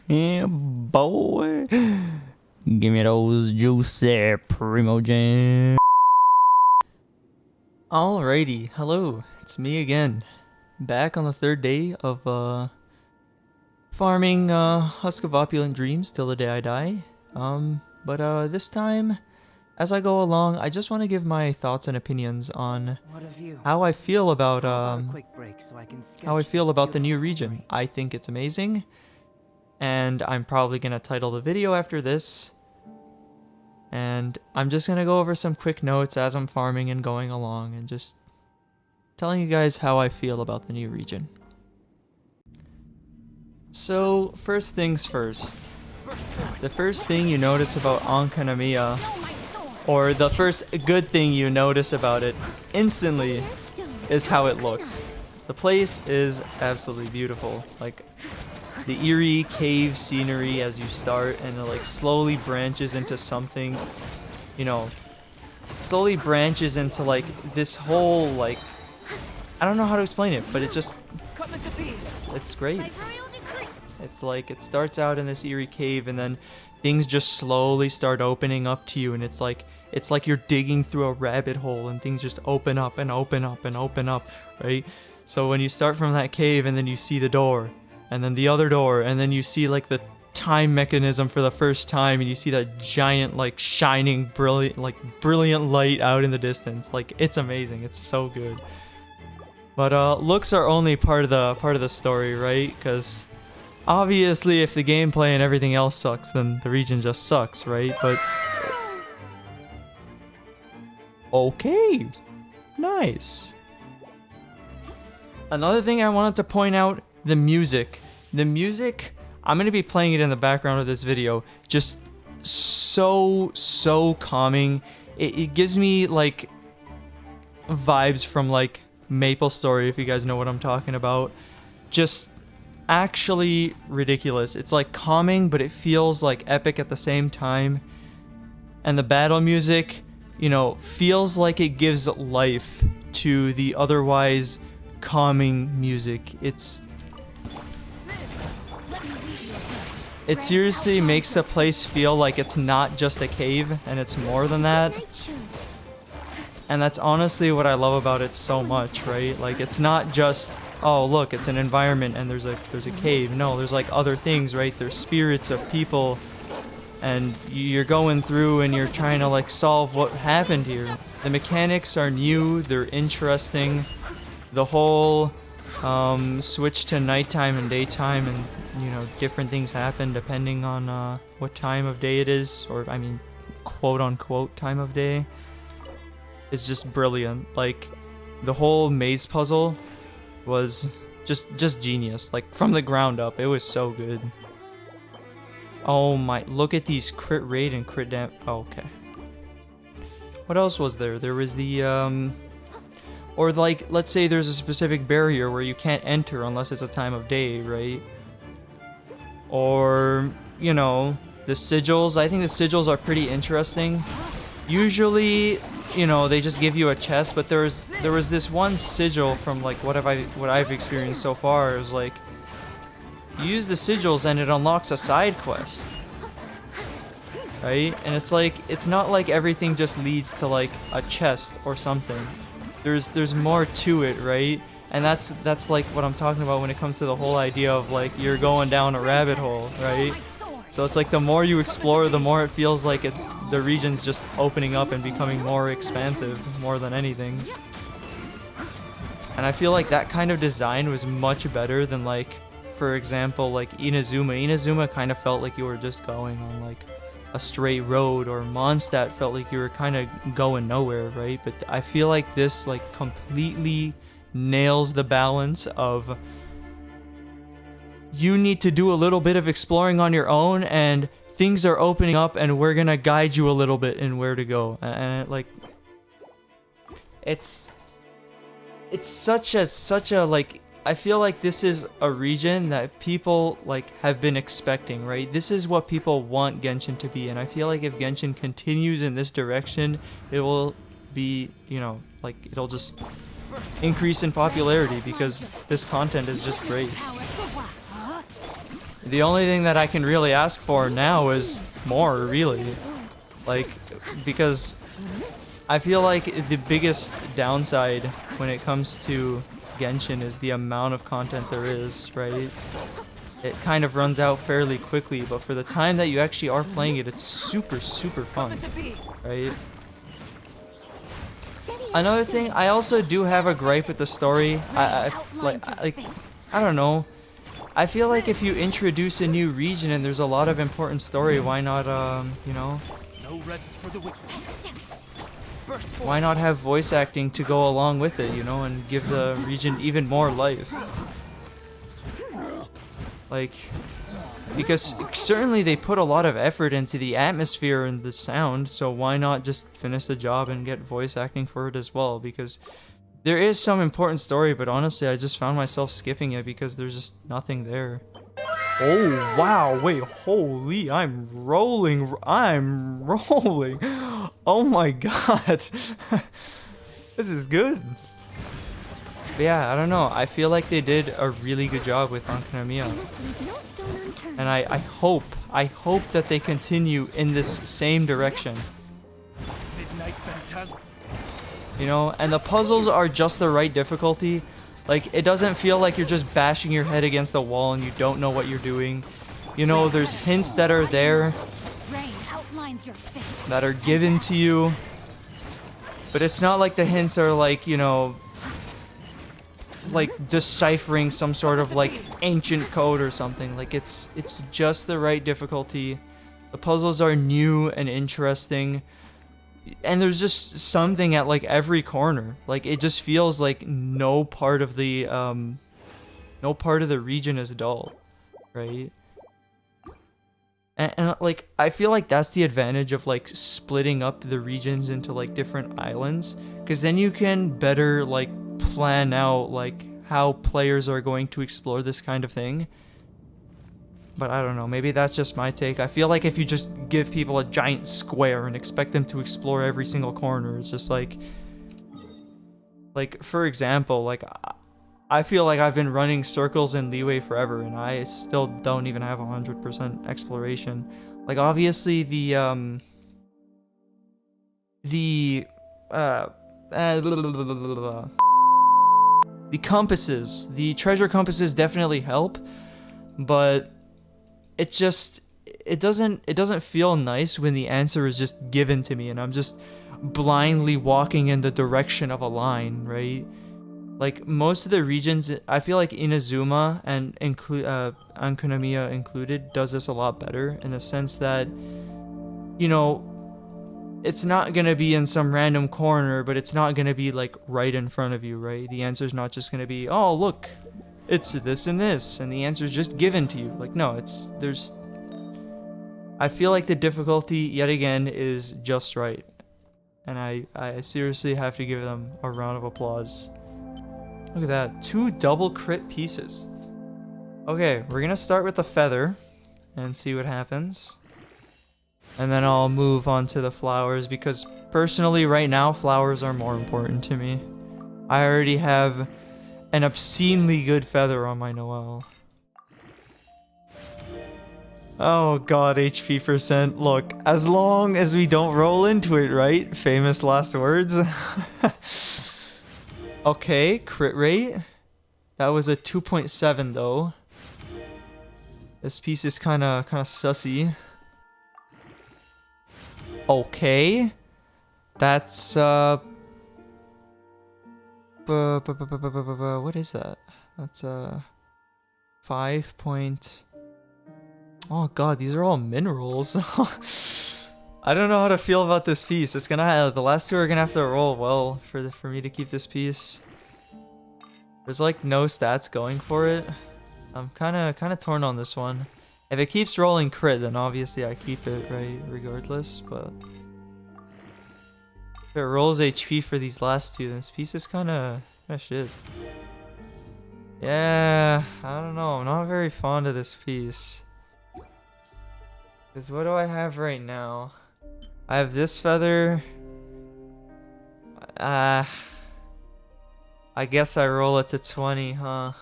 Boy, give me those juicy Primogen. Alrighty, hello, it's me again. Back on the third day of farming Husk of Opulent Dreams till the day I die. But this time, as I go along, I just want to give my thoughts and opinions on how I feel about the new region. I think it's amazing, and I'm probably gonna title the video after this. And I'm just gonna go over some quick notes as I'm farming and going along, and just telling you guys how I feel about the new region. So, first things first. The first thing you notice about Enkanomiya, or the first good thing you notice about it instantly, is how it looks. The place is absolutely beautiful. Like, the eerie cave scenery as you start, and it like slowly branches into something, you know, slowly branches into like this whole, like, I don't know how to explain it, but it just, it's great. It's like, it starts out in this eerie cave, and then things just slowly start opening up to you, and it's like you're digging through a rabbit hole, and things just open up and open up and open up, right? So when you start from that cave, and then you see the door, and then the other door, and then you see like the time mechanism for the first time, and you see that giant, like, shining brilliant light out in the distance. Like, it's amazing. It's so good. But looks are only part of the story, right? Because obviously, if the gameplay and everything else sucks, then the region just sucks, right? But okay, nice. Another thing I wanted to point out, the music. The music, I'm going to be playing it in the background of this video. Just so calming. It gives me, like, vibes from, like, MapleStory, if you guys know what I'm talking about. Just actually ridiculous. It's, like, calming, but it feels, like, epic at the same time. And the battle music, you know, feels like it gives life to the otherwise calming music. It seriously makes the place feel like it's not just a cave, and it's more than that. And that's honestly what I love about it so much, right? Like, it's not just, oh look, it's an environment and there's a cave. No, there's like other things, right? There's spirits of people, and you're going through and you're trying to like solve what happened here. The mechanics are new, they're interesting. The whole switch to nighttime and daytime, and you know, different things happen depending on what time of day it is, or I mean, quote unquote time of day, is just brilliant. Like, the whole maze puzzle was just genius. Like, from the ground up, it was so good. Oh my, look at these crit rate and crit damage. Oh, okay. What else was there? There was the or like, let's say there's a specific barrier where you can't enter unless it's a time of day, right? Or, you know, the sigils. I think the sigils are pretty interesting. Usually, you know, they just give you a chest, but there was this one sigil from like what I've experienced so far. It was like, you use the sigils and it unlocks a side quest, right? And it's like, it's not like everything just leads to like a chest or something. There's more to it, right? And that's like what I'm talking about when it comes to the whole idea of like you're going down a rabbit hole, right? So it's like the more you explore, the more it feels like the region's just opening up and becoming more expansive, more than anything. And I feel like that kind of design was much better than, like, for example, like Inazuma. Inazuma kind of felt like you were just going on like a straight road, or Mondstadt felt like you were kind of going nowhere, right? But I feel like this like completely nails the balance of, you need to do a little bit of exploring on your own, and things are opening up, and we're gonna guide you a little bit in where to go. And like, it's such a like, I feel like this is a region that people like have been expecting, right? This is what people want Genshin to be, and I feel like if Genshin continues in this direction, it will be, you know, like, it'll just increase in popularity because this content is just great. The only thing that I can really ask for now is more, really. Like, because I feel like the biggest downside when it comes to Genshin is the amount of content there is, right? It kind of runs out fairly quickly, but for the time that you actually are playing it, it's super, super fun, right? Another thing, I also do have a gripe with the story. I don't know. I feel like if you introduce a new region and there's a lot of important story, why not, you know? Why not have voice acting to go along with it, you know, and give the region even more life? Like, because certainly they put a lot of effort into the atmosphere and the sound, so why not just finish the job and get voice acting for it as well? Because there is some important story, but honestly, I just found myself skipping it because there's just nothing there. Oh, wow, wait, holy, I'm rolling. Oh my god. This is good. But yeah, I don't know. I feel like they did a really good job with Enkanomiya. And I hope that they continue in this same direction. You know, and the puzzles are just the right difficulty. Like, it doesn't feel like you're just bashing your head against the wall and you don't know what you're doing. You know, there's hints that are there, that are given to you. But it's not like the hints are like, you know, like deciphering some sort of like ancient code or something. Like, it's just the right difficulty. The puzzles are new and interesting. And there's just something at like every corner. Like, it just feels like no part of the region is dull, right? And like, I feel like that's the advantage of like splitting up the regions into like different islands, because then you can better like plan out like how players are going to explore this kind of thing. But I don't know, maybe that's just my take. I feel like if you just give people a giant square and expect them to explore every single corner, it's just like for example, like I feel like I've been running circles in Leeway forever and I still don't even have 100% exploration. Like, obviously the compasses, the treasure compasses definitely help, but it doesn't feel nice when the answer is just given to me and I'm just blindly walking in the direction of a line, right? Like, most of the regions, I feel like Inazuma and Enkanomiya included does this a lot better, in the sense that, you know, it's not gonna be in some random corner, but it's not gonna be like right in front of you, right? The answer's not just gonna be, oh look, it's this and this, and the answer's just given to you. Like, no, I feel like the difficulty, yet again, is just right. And I seriously have to give them a round of applause. Look at that, 2 double crit pieces. Okay, we're gonna start with the feather and see what happens. And then I'll move on to the flowers, because personally right now, flowers are more important to me. I already have an obscenely good feather on my Noelle. Oh god, HP percent. Look, as long as we don't roll into it, right? Famous last words. Okay, crit rate. That was a 2.7 though. This piece is kind of sussy. Okay. That's what is that? That's 5 point. Oh god, these are all minerals. I don't know how to feel about this piece. It's gonna have, the last 2 are gonna have to roll well for me to keep this piece. There's like no stats going for it. I'm kind of torn on this one. If it keeps rolling crit, then obviously I keep it, right, regardless. But if it rolls HP for these last 2, then this piece is kind of shit. Yeah, I don't know. I'm not very fond of this piece. Because what do I have right now? I have this feather. I guess I roll it to 20, huh?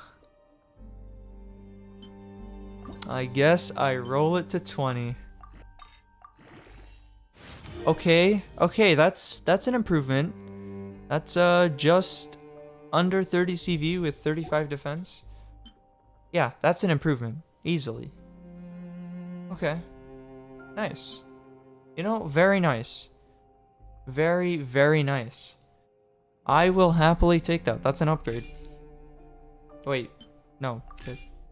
I guess I roll it to 20. Okay, that's an improvement. That's just under 30 CV with 35 defense. Yeah, that's an improvement. Easily. Okay. Nice. You know, very nice. Very, very nice. I will happily take that. That's an upgrade. Wait. No.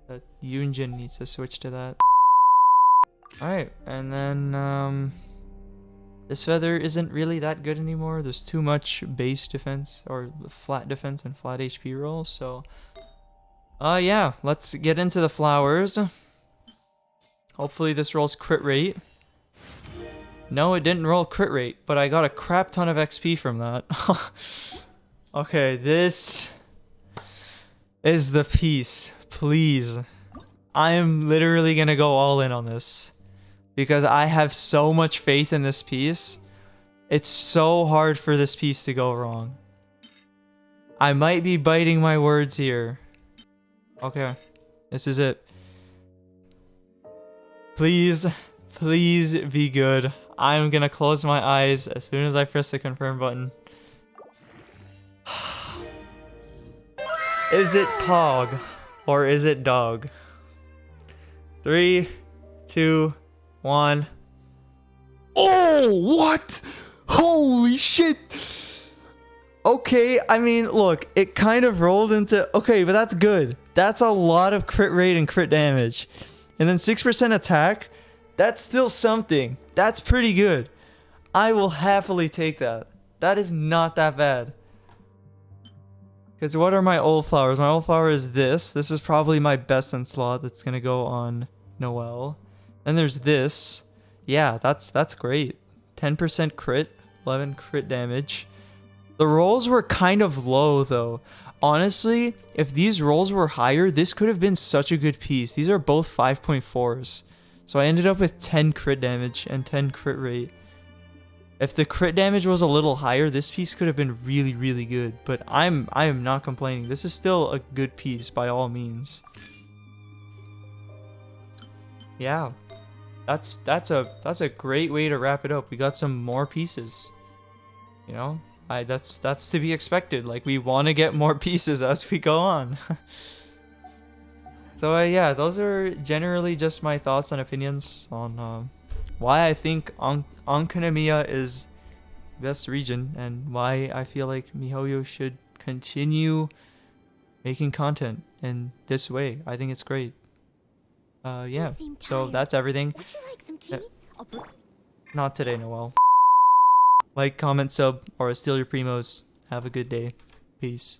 The Yun Jin needs to switch to that. Alright, and then, this feather isn't really that good anymore. There's too much base defense, or flat defense and flat HP rolls, so... yeah, let's get into the flowers. Hopefully this rolls crit rate. No, it didn't roll crit rate, but I got a crap ton of XP from that. Okay, this is the piece. Please. I am literally gonna go all in on this. Because I have so much faith in this piece. It's so hard for this piece to go wrong. I might be biting my words here. Okay, this is it. Please, please be good. I'm gonna close my eyes as soon as I press the confirm button. Is it Pog or is it Dog? 3, 2, 1. Oh, what? Holy shit. Okay, I mean, look, it kind of rolled into... Okay, but that's good. That's a lot of crit rate and crit damage. And then 6% attack. That's still something. That's pretty good. I will happily take that. That is not that bad. Because what are my old flowers? My old flower is this. This is probably my best in slot that's going to go on Noelle. Then there's this. Yeah, that's great. 10% crit. 11 crit damage. The rolls were kind of low though. Honestly, if these rolls were higher, this could have been such a good piece. These are both 5.4s. So I ended up with 10 crit damage and 10 crit rate. If the crit damage was a little higher, this piece could have been really, really good. But I am not complaining. This is still a good piece by all means. Yeah. That's a great way to wrap it up. We got some more pieces. You know? That's to be expected. Like, we want to get more pieces as we go on. So yeah, those are generally just my thoughts and opinions on why I think Enkanomiya is best region and why I feel like MiHoYo should continue making content in this way. I think it's great. Yeah, so that's everything. Would you like some tea? Not today, Noelle. Like, comment, sub, or steal your primos. Have a good day. Peace.